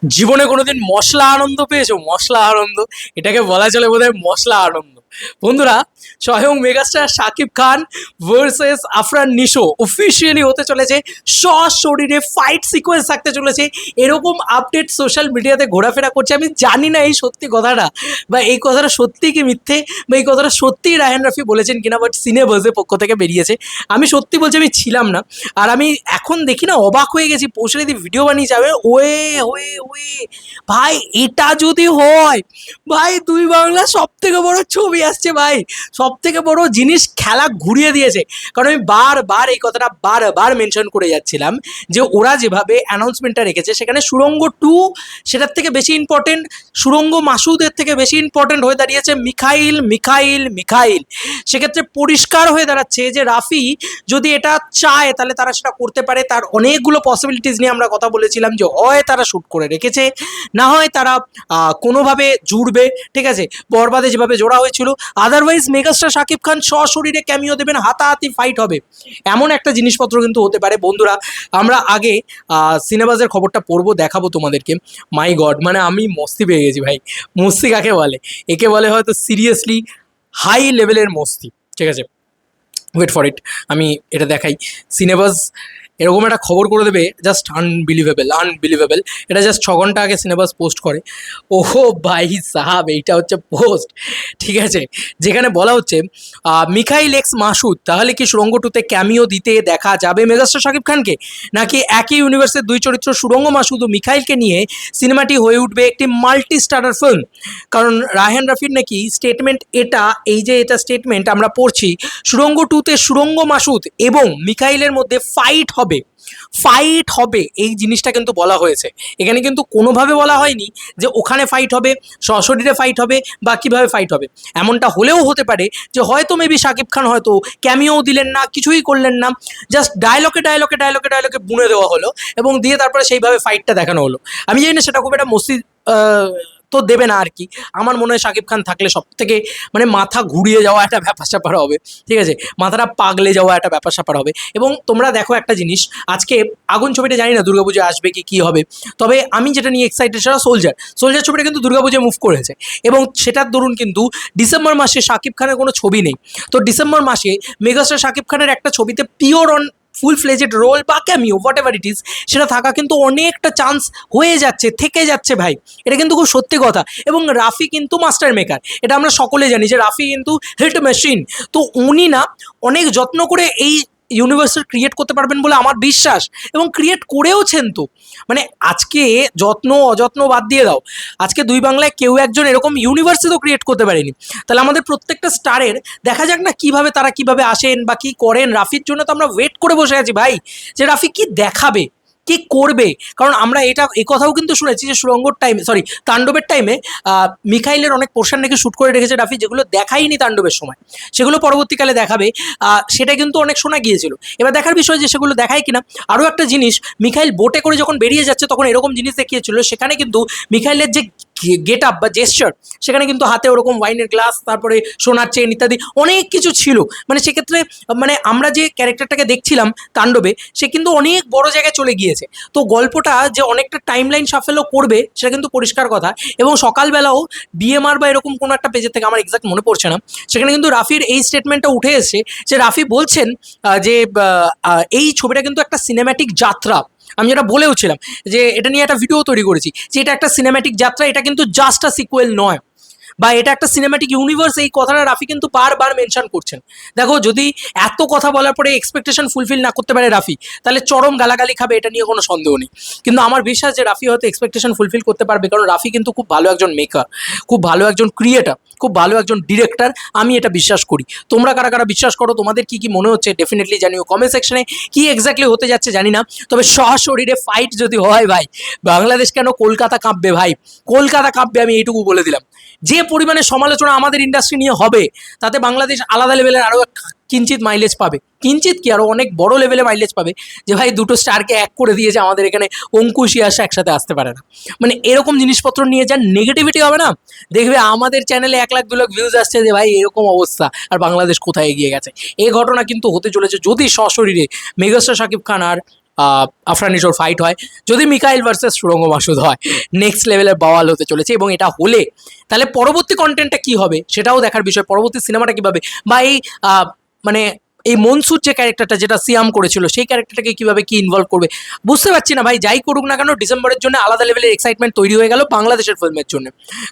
জীবনে কোনোদিন মশলা আনন্দ পেয়েছো? মশলা আনন্দ, এটাকে বলা চলে বোধহয় মশলা আনন্দ। বন্ধুরা, স্বয়ং megastar Shakib Khan versus Afran Nisho officially হতে চলেছে। সশরীরে ফাইট সিকোয়েন্স থাকতে চলেছে, এরকম আপডেট সোশ্যাল মিডিয়াতে ঘোরাফেরা করছে। আমি জানি না এই সত্যি কথাটা, বা এই কথাটা সত্যি কি মিথ্যে, বা এই কথাটা সত্যিই রায়হান রাফি বলেছেন কিনা, বাট সিনেবার্সের পক্ষ থেকে বেরিয়েছে। আমি সত্যি বলছি, আমি ছিলাম না। আর আমি এখন দেখি না, অবাক হয়ে গেছি। পৌঁছে যদি ভিডিও বানিয়ে যাবে, ওয়ে ওয়ে ওয়ে ভাই, এটা যদি হয় ভাই, দুই বাংলা সব থেকে বড় ছবি আসছে ভাই। সব থেকে বড় জিনিস খেলা ঘুরিয়ে দিয়েছে। কারণ আমি বারবার এই কথাটা বারবার মেনশন করে যাচ্ছিলাম যে ওরা যেভাবে অ্যানাউন্সমেন্টটা রেখেছে, সেখানে সুড়ঙ্গ 2 সেটার থেকে বেশি ইম্পর্টেন্ট, সুড়ঙ্গ মাসুদের থেকে বেশি ইম্পর্টেন্ট হয়ে দাঁড়িয়েছে মিখাইল মিখাইল মিখাইল। সেক্ষেত্রে পরিষ্কার হয়ে দাঁড়াচ্ছে যে রাফি যদি এটা চায় তাহলে তারা সেটা করতে পারে। তার অনেকগুলো পসিবিলিটিস নিয়ে আমরা কথা বলেছিলাম, যে হয় তারা শ্যুট করে রেখেছে, না হয় তারা কোনোভাবে জুড়বে, ঠিক আছে, বরবাদে যেভাবে জোড়া হয়েছিল। আদারওয়াইজ মেগাস্টার শাকিব খান সশরীরে ক্যামিও দেবেন, হাতাহাতি ফাইট হবে, এমন একটা জিনিসপত্র কিন্তু হতে পারে। বন্ধুরা, আমরা আগে সিনেবাজের খবরটা পড়বো, দেখাবো তোমাদেরকে। মাই গড, মানে আমি মস্তি পেয়ে গেছি ভাই। মস্তি কাকে বলে? একে বলে হয়তো সিরিয়াসলি হাই লেভেলের মস্তি, ঠিক আছে। ওয়েট ফর ইট, আমি এটা দেখাই। সিনেবাস এরকম একটা খবর করে দেবে, জাস্ট আনবিলিভেবল আনবিলিভেবল। এটা জাস্ট 6 ঘন্টা আগে সিনেবাস পোস্ট করে। ওহো ভাই সাহাব, এইটা হচ্ছে পোস্ট, ঠিক আছে, যেখানে বলা হচ্ছে মিখাইল এক্স মাসুদ তাহলে কি সুড়ঙ্গ 2-তে ক্যামিও দিতে দেখা যাবে মেগাস্টার শাকিব খানকে, নাকি একই ইউনিভার্সের দুই চরিত্র সুড়ঙ্গ মাসুদ ও মিখাইলকে নিয়ে সিনেমাটি হয়ে উঠবে একটি মাল্টি স্টারার ফিল্ম। কারণ রায়হান রাফির নাকি স্টেটমেন্ট এটা, এই যে এটা স্টেটমেন্ট আমরা পড়ছি, সুড়ঙ্গ 2-তে সুড়ঙ্গ মাসুদ এবং মিখাইলের মধ্যে ফাইট হবে, ফাইট হবে, এই জিনিসটা কিন্তু বলা হয়েছে। এখানে কিন্তু কোনোভাবে বলা হয়নি যে ওখানে ফাইট হবে, সশরীরে ফাইট হবে, বা কীভাবে ফাইট হবে। এমনটা হলেও হতে পারে যে হয়তো মেবি শাকিব খান হয়তো ক্যামিও দিলেন না, কিছুই করলেন না, জাস্ট ডায়লগে ডায়লগে ডায়লগে ডায়লগে বুনে দেওয়া হলো এবং দিয়ে তারপরে সেইভাবে ফাইটটা দেখানো হলো। আমি জানি না সেটা খুব একটা মসজিদ তো দেবে না আর কি। আমার মনে হয় শাকিব খান থাকলে সব থেকে মানে মাথা ঘুরিয়ে যাওয়া একটা ব্যাপার স্যাপার হবে, ঠিক আছে, মাথাটা পাগলে যাওয়া একটা ব্যাপার স্যাপার হবে। এবং তোমরা দেখো একটা জিনিস, আজকে আগুন ছবিটা জানি না দুর্গাপুজোয় আসবে কি কী হবে, তবে আমি যেটা নিয়ে এক্সাইটেড সেটা সোলজার। সোলজার ছবিটা কিন্তু দুর্গাপুজোয় মুভ করেছে, এবং সেটার দরুন কিন্তু ডিসেম্বর মাসে শাকিব খানের কোনো ছবি নেই। তো ডিসেম্বর মাসে মেগাস্টার শাকিব খানের একটা ছবিতে pure on full fledged role বা cameo whatever it is, সেটা থাকা কিন্তু অনেকটা চান্স হয়ে যাচ্ছে, থেকে যাচ্ছে ভাই। এটা কিন্তু খুব সত্যি কথা। এবং রাফি কিন্তু মাস্টার মেকার, এটা আমরা সকলে জানি যে রাফি কিন্তু হিট মেশিন। তো উনি না অনেক যত্ন করে এই ইউনিভার্সাল ক্রিয়েট করতে পারবেন বলে আমার বিশ্বাস, এবং ক্রিয়েট করেওছেন। তো মানে আজকে যত্ন অযত্ন বাদ দিয়ে দাও, আজকে দুই বাংলায় কেউ একজন এরকম ইউনিভার্সে তো ক্রিয়েট করতে পারেনি। তাহলে আমাদের প্রত্যেকটা স্টারের দেখা যাক না কিভাবে তারা কিভাবে আসেন বা কি করেন। রাফির জন্য তো আমরা ওয়েট করে বসে আছি ভাই, যে রাফি কি দেখাবে, কি করবে। কারণ আমরা এটা এই কথাও কিন্তু শুনেছি যে সুড়ঙ্গর টাইমে, সরি তাণ্ডবের টাইমে মিখাইলের অনেক পোর্শন নাকি শ্যুট করে রেখেছে রাফি, যেগুলো দেখাইনি তাণ্ডবের সময়, সেগুলো পরবর্তীকালে দেখাবে। সেটা কিন্তু অনেক শোনা গিয়েছিল। এবার দেখার বিষয় যে সেগুলো দেখায় কিনা। আরও একটা জিনিস, মিখাইল বোটে করে যখন বেরিয়ে যাচ্ছে তখন এরকম জিনিস দেখিয়েছিল, সেখানে কিন্তু মিখাইলের যে গেট আপ বা জেস্টার, সেখানে কিন্তু হাতে ওরকম ওয়াইনের গ্লাস, তারপরে সোনার চেন ইত্যাদি অনেক কিছু ছিল। মানে সেক্ষেত্রে মানে আমরা যে ক্যারেক্টারটাকে দেখছিলাম তাণ্ডবে, সে কিন্তু অনেক বড় জায়গায় চলে গিয়েছে। তো গল্পটা যে অনেকটা টাইম লাইন সাফল্য করবে সেটা কিন্তু পরিষ্কার কথা। এবং সকালবেলাও বিএমআর বা এরকম কোনো একটা পেজের থেকে, আমার এক্সাক্ট মনে পড়ছে না, সেখানে কিন্তু রাফির এই স্টেটমেন্টটা উঠে এসেছে যে রাফি বলছেন যে এই ছবিটা কিন্তু একটা সিনেম্যাটিক যাত্রা। আমি যেটা বলেওছিলাম যে এটা নিয়ে একটা ভিডিও তৈরি করেছি, যে এটা একটা সিনেম্যাটিক যাত্রা, এটা কিন্তু জাস্ট আ সিকুয়েল নয়, বা এটা একটা সিনেম্যাটিক ইউনিভার্স। এই কথাটা রাফি কিন্তু বারবার মেনশন করছেন। দেখো, যদি এত কথা বলার পরে এক্সপেকটেশন ফুলফিল না করতে পারে রাফি, তাহলে চরম গালাগালি খাবে, এটা নিয়ে কোনো সন্দেহ নেই। কিন্তু আমার বিশ্বাস যে রাফি হয়তো এক্সপেকটেশন ফুলফিল করতে পারবে, কারণ রাফি কিন্তু খুব ভালো একজন মেকার, খুব ভালো একজন ক্রিয়েটার, খুব ভালো একজন ডিরেক্টর। আমি এটা বিশ্বাস করি। তোমরা কারা কারা বিশ্বাস করো, তোমাদের কি কি মনে হচ্ছে ডেফিনেটলি জানিও কমেন্ট সেকশনে। কি এক্স্যাক্টলি হতে যাচ্ছে জানি না, তবে সশরীরে ফাইট যদি হয় ভাই, বাংলাদেশ কেন কলকাতা কাঁপবে ভাই, কলকাতা কাঁপবে, আমি এইটুকু বলে দিলাম। যে পরিমাণে সমালোচনা আমাদের ইন্ডাস্ট্রি নিয়ে হবে, তাতে বাংলাদেশ আলাদা লেভেলের আরও কিঞ্চিত মাইলেজ পাবে, কিঞ্চিত কি আরও অনেক বড় লেভেলে মাইলেজ পাবে। যে ভাই দুটো স্টারকে এক করে দিয়েছে, আমাদের এখানে অঙ্কুশ ইয়াশ একসাথে আসতে পারে না। মানে এরকম জিনিসপত্র নিয়ে যা নেগেটিভিটি হবে না, দেখবে আমাদের চ্যানেলে 1 লাখ 2 লাখ ভিউজ আসছে যে ভাই এরকম অবস্থা, আর বাংলাদেশ কোথায় এগিয়ে গেছে। এই ঘটনা কিন্তু হতে চলেছে যদি সশরীরে মেগাস্টার শাকিব খান আর আফরান নিশোর ফাইট হয়, যদি মিকাইল ভার্সেস সুরঙ্গ মাসুদ হয়, নেক্সট লেভেলের বাওয়াল হতে চলেছে। এবং এটা হলে তাহলে পরবর্তী কন্টেন্টটা কী হবে সেটাও দেখার বিষয়, পরবর্তী সিনেমাটা কীভাবে, বা এই মানে এই মনসুর যে ক্যারেক্টারটা যেটা সিয়াম করেছিল সেই ক্যারেক্টারটাকে কীভাবে কি ইনভলভ করবে বুঝতে পারছি না ভাই। যাই করুক না কেন, ডিসেম্বরের জন্য আলাদা লেভেলের এক্সাইটমেন্ট তৈরি হয়ে গেল বাংলাদেশের ফিল্মের জন্য।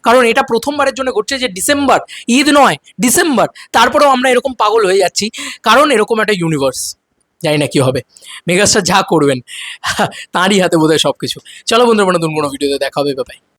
কারণ এটা প্রথমবারের জন্য ঘটছে যে ডিসেম্বর, ঈদ নয় ডিসেম্বর, তারপরেও আমরা এরকম পাগল হয়ে যাচ্ছি, কারণ এরকম একটা ইউনিভার্স। জানি না কী হবে, মেগাস্টার যা করবেন তাঁরই হাতে বোধহয় সব কিছু। চলো বন্ধুরা, নতুন কোনো ভিডিওতে দেখা হবে, বাই।